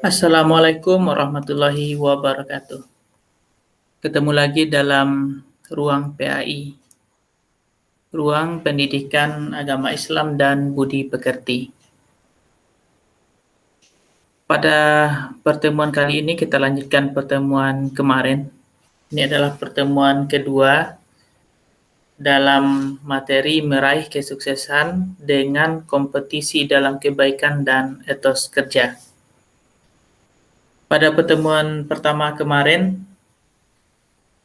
Assalamualaikum warahmatullahi wabarakatuh. Ketemu lagi dalam ruang PAI, Ruang Pendidikan Agama Islam dan Budi Pekerti. Pada pertemuan kali ini kita lanjutkan pertemuan kemarin. Ini adalah pertemuan kedua dalam materi meraih kesuksesan dengan kompetisi dalam kebaikan dan etos kerja. Pada pertemuan pertama kemarin,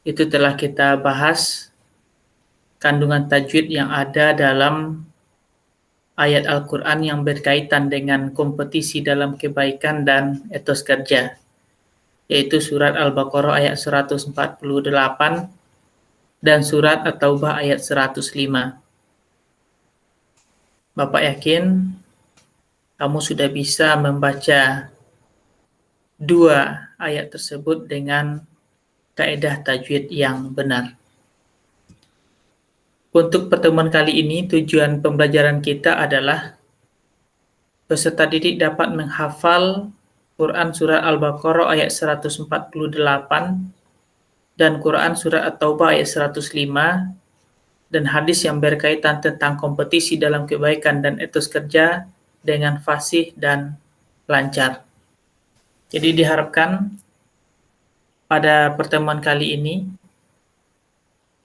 itu telah kita bahas kandungan tajwid yang ada dalam ayat Al-Quran yang berkaitan dengan kompetisi dalam kebaikan dan etos kerja, yaitu surat Al-Baqarah ayat 148 dan surat At-Taubah ayat 105. Bapak yakin kamu sudah bisa membaca dua ayat tersebut dengan kaidah tajwid yang benar. Untuk pertemuan kali ini, tujuan pembelajaran kita adalah peserta didik dapat menghafal Quran Surat Al-Baqarah ayat 148 dan Quran Surat At-Taubah ayat 105 dan hadis yang berkaitan tentang kompetisi dalam kebaikan dan etos kerja dengan fasih dan lancar. Jadi diharapkan pada pertemuan kali ini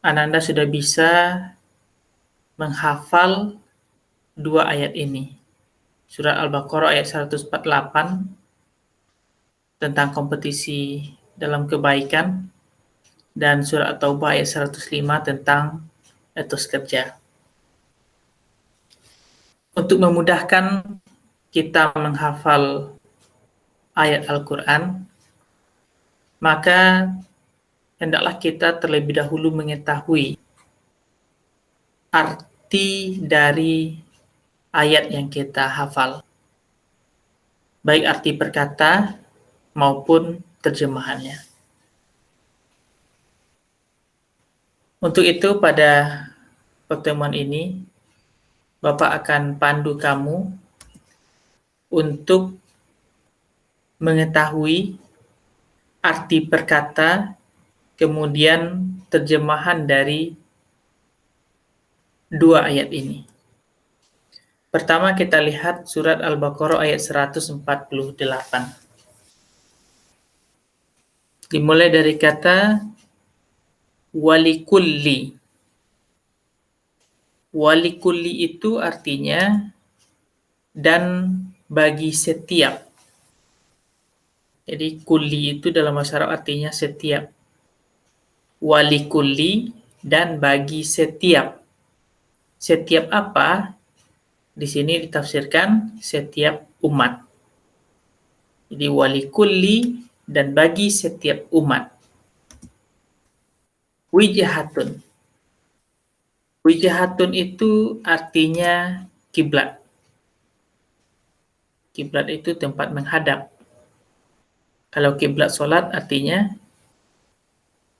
Ananda sudah bisa menghafal dua ayat ini. Surat Al-Baqarah ayat 148 tentang kompetisi dalam kebaikan dan surat At-Taubah ayat 105 tentang etos kerja. Untuk memudahkan kita menghafal ayat Al-Quran, maka hendaklah kita terlebih dahulu mengetahui arti dari ayat yang kita hafal, baik arti perkata maupun terjemahannya. Untuk itu pada pertemuan ini Bapak akan pandu kamu untuk mengetahui arti perkata, kemudian terjemahan dari dua ayat ini. Pertama kita lihat surat Al-Baqarah ayat 148. Dimulai dari kata walikulli. Walikulli itu artinya dan bagi setiap. Jadi kulli itu dalam bahasa Arab artinya setiap. Walikulli dan bagi setiap. Setiap apa? Di sini ditafsirkan setiap umat. Jadi walikulli dan bagi setiap umat. Wijahatun. Wijahatun itu artinya kiblat. Kiblat itu tempat menghadap. Kalau kiblat solat artinya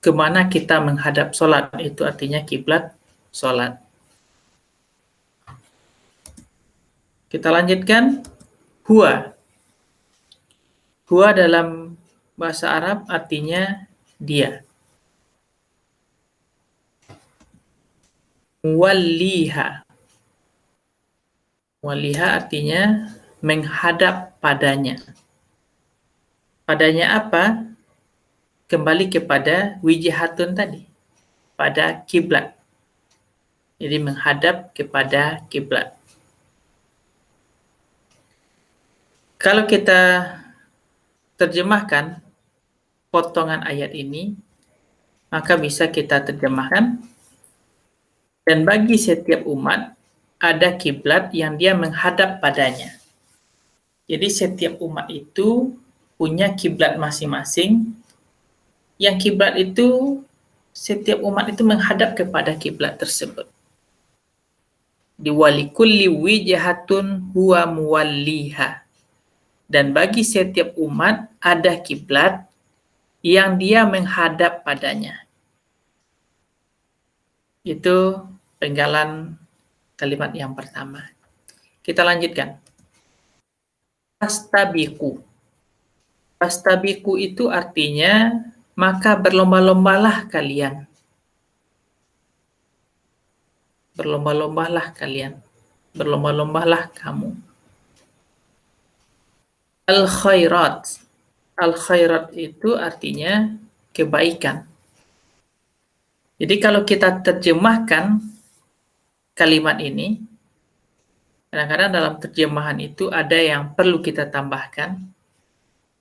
kemana kita menghadap solat, itu artinya kiblat solat. Kita lanjutkan huwa. Huwa dalam bahasa Arab artinya dia. Muwalliha. Muwalliha artinya menghadap padanya. Padanya apa? Kembali kepada wijahatun tadi, pada kiblat. Jadi menghadap kepada kiblat. Kalau kita terjemahkan potongan ayat ini, maka bisa kita terjemahkan, dan bagi setiap umat ada kiblat yang dia menghadap padanya. Jadi setiap umat itu punya kiblat masing-masing, yang kiblat itu setiap umat itu menghadap kepada kiblat tersebut. Di walikulli wijahatun huwa muwalliha. Dan bagi setiap umat ada kiblat yang dia menghadap padanya. Itu penggalan kalimat yang pertama. Kita lanjutkan. Fastabiqu. Fastabiqu itu artinya maka berlomba-lombalah kalian. Berlomba-lombalah kalian. Berlomba-lombalah kamu. Al-khairat. Al-khairat itu artinya kebaikan. Jadi kalau kita terjemahkan kalimat ini, kadang-kadang dalam terjemahan itu ada yang perlu kita tambahkan,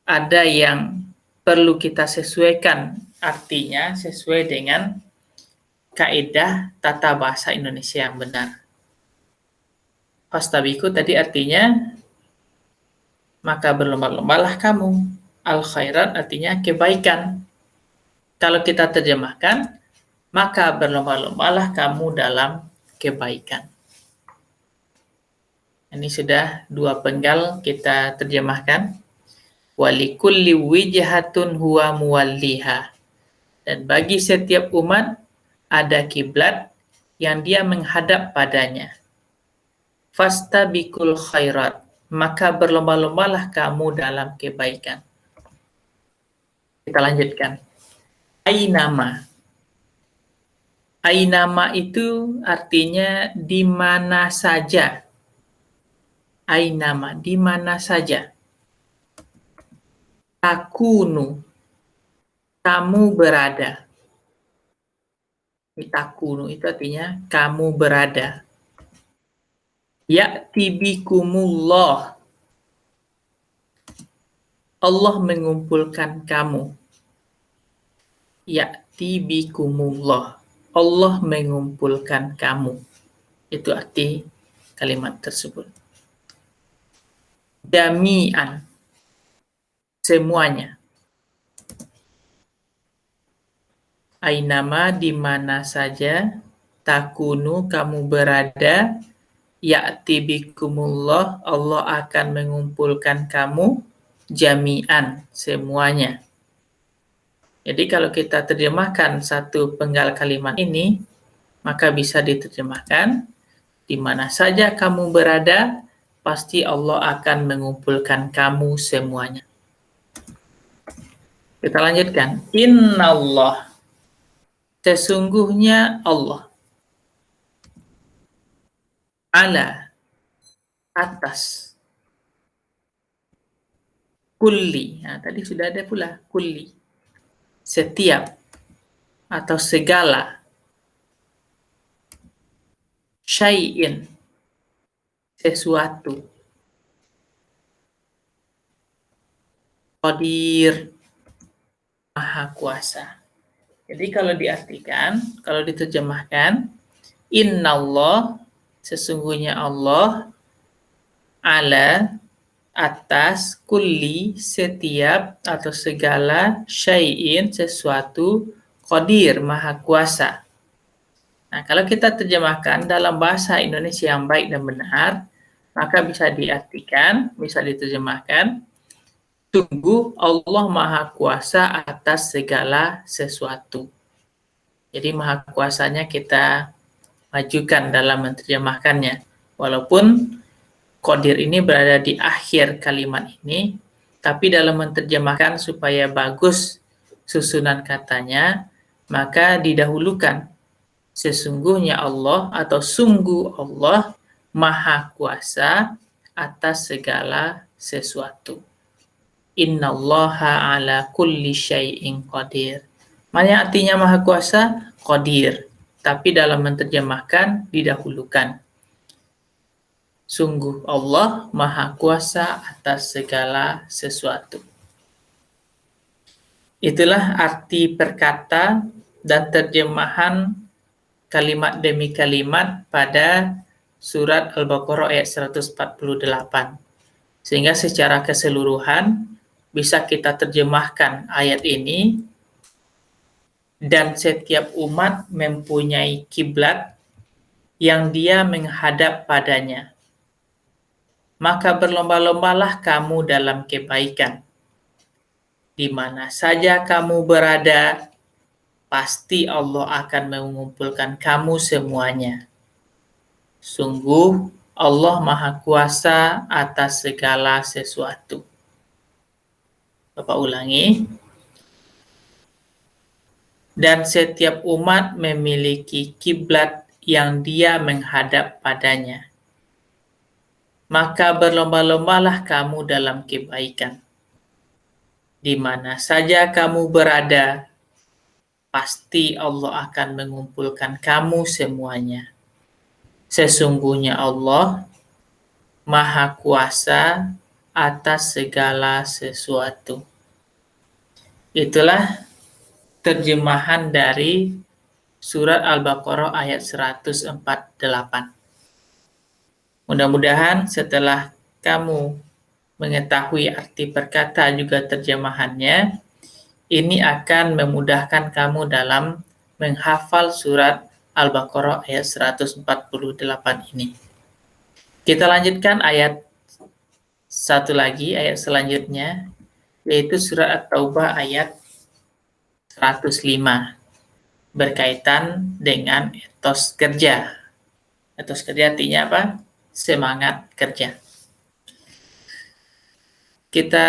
ada yang perlu kita sesuaikan artinya sesuai dengan kaidah tata bahasa Indonesia yang benar. Fastabiqu tadi artinya maka berlomba-lombalah kamu. Al-khairat artinya kebaikan. Kalau kita terjemahkan, maka berlomba-lombalah kamu dalam kebaikan. Ini sudah dua penggal kita terjemahkan. Walikulli wijhatun huwa muwalliha. Dan bagi setiap umat ada kiblat yang dia menghadap padanya. Fastabiqul khairat. Maka berlomba-lombalah kamu dalam kebaikan. Kita lanjutkan. Ainama. Ainama itu artinya di mana saja. Ainama, di mana saja. Takunu, kamu berada. Takunu itu artinya kamu berada. Ya'ti bikumullah. Allah mengumpulkan kamu. Ya'ti bikumullah. Allah mengumpulkan kamu. Itu arti kalimat tersebut. Jami'an. Semuanya. Ainama di mana saja. Takunu kamu berada. Ya'ti bikumullah, Allah akan mengumpulkan kamu jami'an, semuanya. Jadi kalau kita terjemahkan satu penggal kalimat ini, maka bisa diterjemahkan, di mana saja kamu berada, pasti Allah akan mengumpulkan kamu semuanya. Kita lanjutkan. Innallah, sesungguhnya Allah. Ala, atas. Kulli, nah, tadi sudah ada pula kulli, setiap atau segala. Syai'in, sesuatu. Qadir, maha kuasa. Jadi kalau diartikan, kalau diterjemahkan, innallah, sesungguhnya Allah, ala, atas, kulli, setiap atau segala, syai'in, sesuatu, qadir, maha kuasa. Nah, kalau kita terjemahkan dalam bahasa Indonesia yang baik dan benar, maka bisa diartikan, bisa diterjemahkan, sungguh Allah maha kuasa atas segala sesuatu. Jadi maha kuasanya kita majukan dalam menerjemahkannya. Walaupun qadir ini berada di akhir kalimat ini, tapi dalam menerjemahkan supaya bagus susunan katanya, maka didahulukan sesungguhnya Allah atau sungguh Allah maha kuasa atas segala sesuatu. Innallaha ala kulli syai'in qadir. Mana artinya maha kuasa? Qadir. Tapi dalam menerjemahkan didahulukan. Sungguh Allah maha kuasa atas segala sesuatu. Itulah arti perkata dan terjemahan kalimat demi kalimat pada surat Al-Baqarah ayat 148. Sehingga secara keseluruhan bisa kita terjemahkan ayat ini, dan setiap umat mempunyai kiblat yang dia menghadap padanya. Maka berlomba-lombalah kamu dalam kebaikan. Di mana saja kamu berada, pasti Allah akan mengumpulkan kamu semuanya. Sungguh Allah Maha Kuasa atas segala sesuatu. Bapak ulangi. Dan setiap umat memiliki kiblat yang dia menghadap padanya. Maka berlomba-lombalah kamu dalam kebaikan. Di mana saja kamu berada, pasti Allah akan mengumpulkan kamu semuanya. Sesungguhnya Allah Maha Kuasa atas segala sesuatu. Itulah terjemahan dari surat Al-Baqarah ayat 148. Mudah-mudahan setelah kamu mengetahui arti perkata juga terjemahannya, ini akan memudahkan kamu dalam menghafal surat Al-Baqarah ayat 148 ini. Kita lanjutkan ayat satu lagi, ayat selanjutnya, yaitu surat At-Taubah ayat 105, berkaitan dengan etos kerja. Etos kerja artinya apa? Semangat kerja. Kita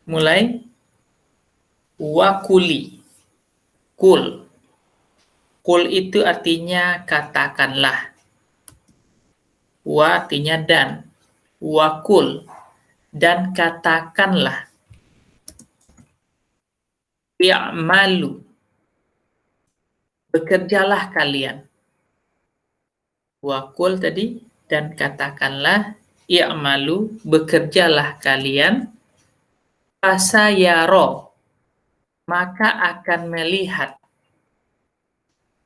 mulai. Wakuli. Kul. Kul itu artinya katakanlah. Wa artinya dan. Wakul. Dan katakanlah. I'malu. Bekerjalah kalian. Wakul tadi. Dan katakanlah. I'malu. Bekerjalah kalian. Fasayaro. Maka akan melihat.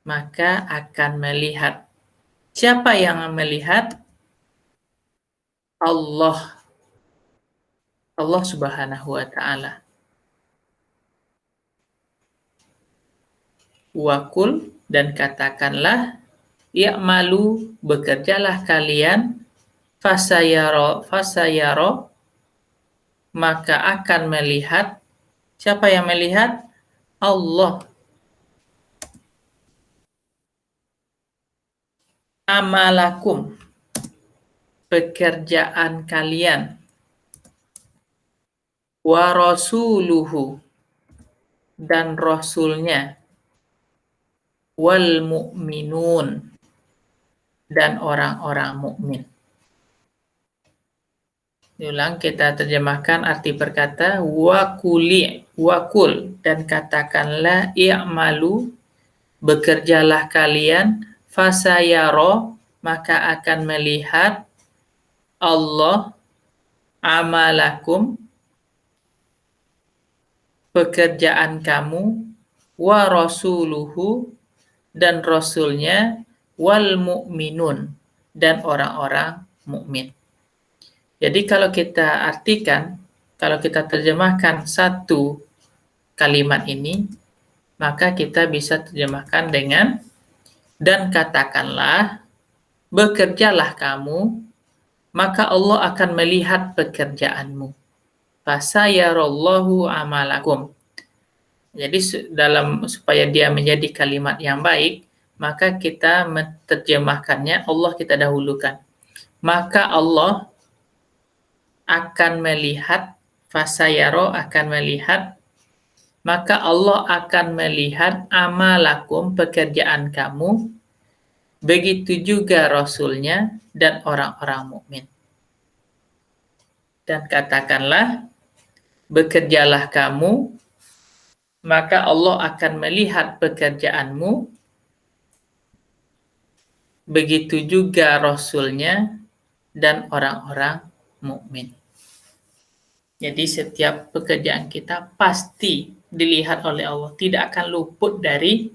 Maka akan melihat. Siapa yang melihat? Allah. Allah Subhanahu wa Ta'ala. Wakul dan katakanlah, i'malu, bekerjalah kalian, fasayaro, maka akan melihat. Siapa yang melihat? Allah. Amalakum, pekerjaan kalian. Wa rasuluhu, dan rasulnya. Wal mu'minun, dan orang-orang mukmin. Diulang, kita terjemahkan arti perkata wakul, dan katakanlah i'malu, bekerjalah kalian, fasayaro, maka akan melihat Allah, amalakum, pekerjaan kamu, wa rasuluhu, dan rasulnya, wal mu'minun, dan orang-orang mukmin. Jadi kalau kita artikan, kalau kita terjemahkan satu kalimat ini, maka kita bisa terjemahkan dengan, dan katakanlah, bekerjalah kamu, maka Allah akan melihat pekerjaanmu. Fasayarallahu amalakum. Jadi supaya dia menjadi kalimat yang baik, maka kita menerjemahkannya, Allah kita dahulukan. Maka Allah akan melihat, fasayaro akan melihat, maka Allah akan melihat amalakum, pekerjaan kamu, begitu juga Rasulnya dan orang-orang mukmin. Dan katakanlah, bekerjalah kamu, maka Allah akan melihat pekerjaanmu, begitu juga Rasulnya dan orang-orang mukmin. Jadi setiap pekerjaan kita pasti dilihat oleh Allah, tidak akan luput dari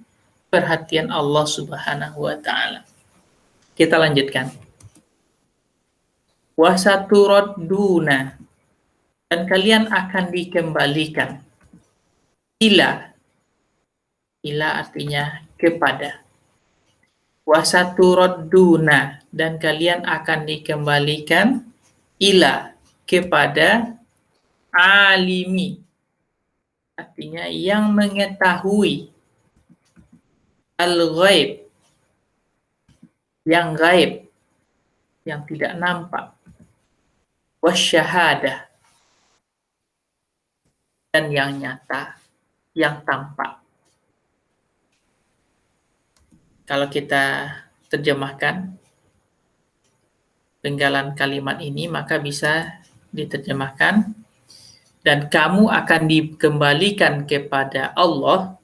perhatian Allah Subhanahu wa Ta'ala. Kita lanjutkan. Wasaturaduna, dan kalian akan dikembalikan. Ila artinya kepada. Wasaturaduna, dan kalian akan dikembalikan ila, kepada alimi, artinya yang mengetahui, al-ghaib, yang gaib, yang tidak nampak, wasyahadah, dan yang nyata, yang tampak. Kalau kita terjemahkan penggalan kalimat ini, maka bisa diterjemahkan, dan kamu akan dikembalikan kepada Allah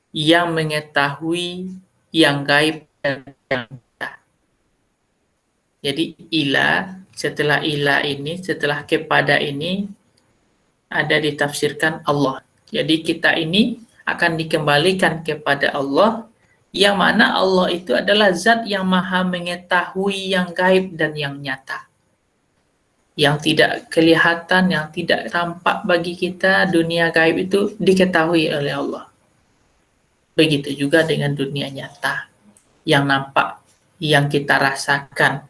yang mengetahui yang gaib dan yang nyata. Jadi setelah ini, setelah kepada ini, ada ditafsirkan Allah. Jadi kita ini akan dikembalikan kepada Allah, yang mana Allah itu adalah zat yang maha mengetahui yang gaib dan yang nyata. Yang tidak kelihatan, yang tidak tampak bagi kita, dunia gaib itu diketahui oleh Allah. Begitu juga dengan dunia nyata, yang nampak, yang kita rasakan.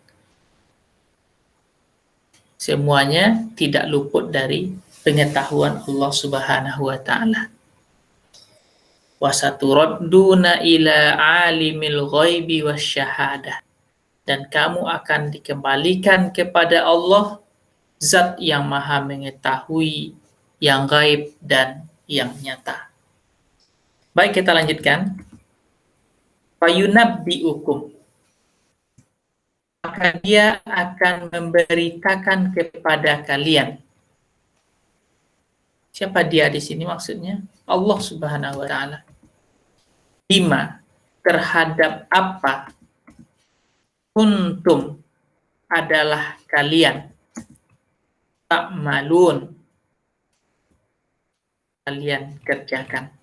Semuanya tidak luput dari pengetahuan Allah Subhanahu wa Ta'ala. Wasaturadduna ila alimil ghaibi wasyahadah, dan kamu akan dikembalikan kepada Allah, zat yang maha mengetahui yang gaib dan yang nyata. Baik, kita lanjutkan. Fayunabbi'ukum, maka dia akan memberitakan kepada kalian. Siapa dia di sini maksudnya? Allah Subhanahu wa Ta'ala. Bima, terhadap apa, kuntum, adalah kalian, ta'malun, kalian kerjakan.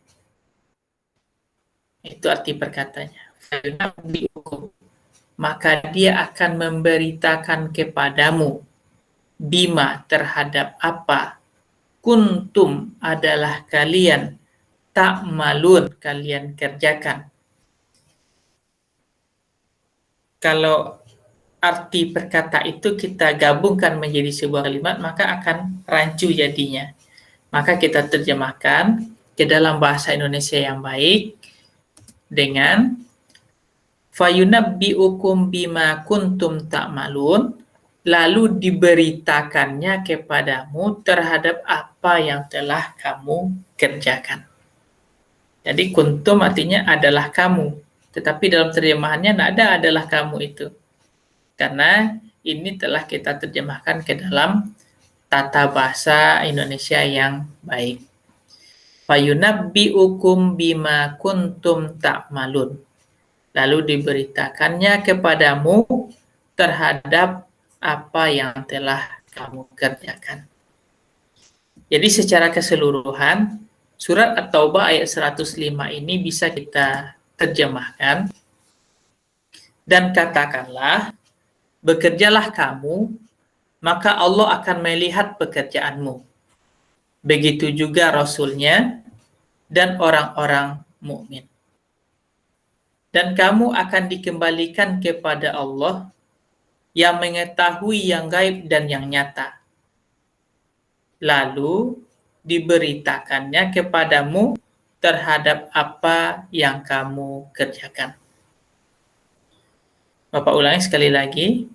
Itu arti perkataannya. Maka dia akan memberitakan kepadamu, bima, terhadap apa, kuntum, adalah kalian, ta'malun, kalian kerjakan. Kalau arti perkata itu kita gabungkan menjadi sebuah kalimat, maka akan rancu jadinya. Maka kita terjemahkan ke dalam bahasa Indonesia yang baik dengan fayunabbi'ukum bima kuntum ta'malun, lalu diberitakannya kepadamu terhadap apa yang telah kamu kerjakan. Jadi kuntum artinya adalah kamu, tetapi dalam terjemahannya tidak ada adalah kamu itu. Karena ini telah kita terjemahkan ke dalam tata bahasa Indonesia yang baik. Fayunabbi'ukum bima kuntum ta'malun, lalu diberitakannya kepadamu terhadap apa yang telah kamu kerjakan. Jadi secara keseluruhan, surat At-Taubah ayat 105 ini bisa kita terjemahkan, dan katakanlah, bekerjalah kamu, maka Allah akan melihat pekerjaanmu. Begitu juga Rasul-Nya dan orang-orang mukmin. Dan kamu akan dikembalikan kepada Allah yang mengetahui yang gaib dan yang nyata. Lalu diberitakannya kepadamu terhadap apa yang kamu kerjakan. Bapak ulangi sekali lagi.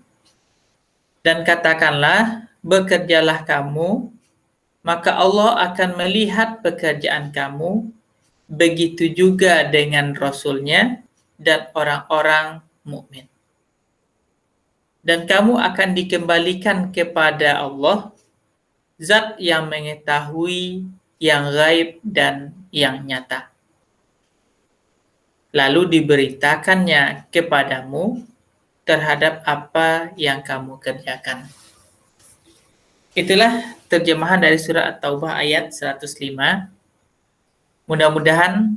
Dan katakanlah, bekerjalah kamu, maka Allah akan melihat pekerjaan kamu, begitu juga dengan Rasul-Nya dan orang-orang mukmin. Dan kamu akan dikembalikan kepada Allah, zat yang mengetahui yang gaib dan yang nyata. Lalu diberitakannya kepadamu terhadap apa yang kamu kerjakan. Itulah terjemahan dari surah At-Taubah ayat 105. Mudah-mudahan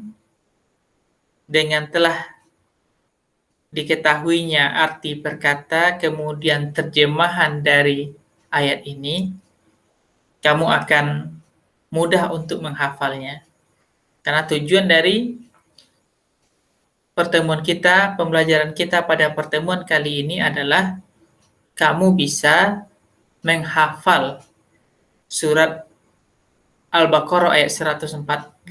dengan telah diketahuinya arti perkata, kemudian terjemahan dari ayat ini, kamu akan mudah untuk menghafalnya. Karena tujuan dari pertemuan kita, pembelajaran kita pada pertemuan kali ini adalah kamu bisa menghafal surat Al-Baqarah ayat 148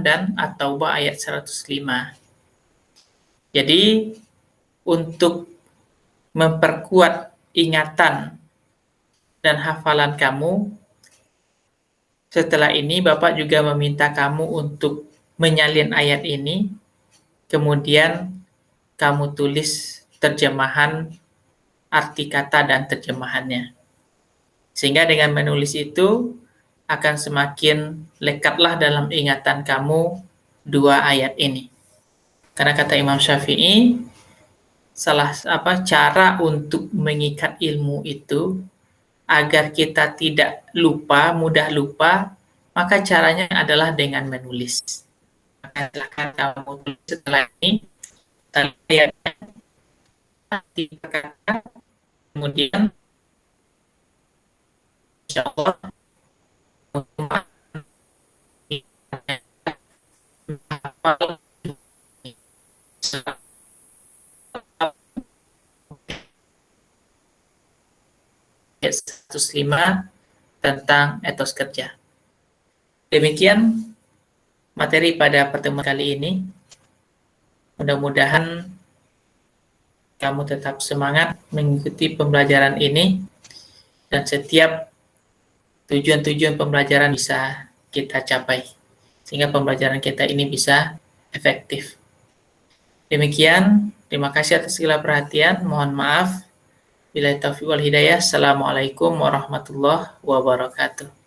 dan At-Taubah ayat 105. Jadi, untuk memperkuat ingatan dan hafalan kamu, Setelah ini Bapak juga meminta kamu untuk menyalin ayat ini, kemudian kamu tulis terjemahan, arti kata dan terjemahannya. Sehingga dengan menulis itu akan semakin lekatlah dalam ingatan kamu dua ayat ini. Karena kata Imam Syafi'i, cara untuk mengikat ilmu itu agar kita tidak lupa, mudah lupa, maka caranya adalah dengan menulis. Maka silakan kamu tulis setelah ini, ayatnya, tiga kata, kemudian insya Allah ayat 105 tentang etos kerja. Demikian materi pada pertemuan kali ini. Mudah-mudahan kamu tetap semangat mengikuti pembelajaran ini dan setiap tujuan-tujuan pembelajaran bisa kita capai sehingga pembelajaran kita ini bisa efektif. Demikian, terima kasih atas segala perhatian. Mohon maaf. Billahi taufiq wal hidayah. Assalamualaikum warahmatullahi wabarakatuh.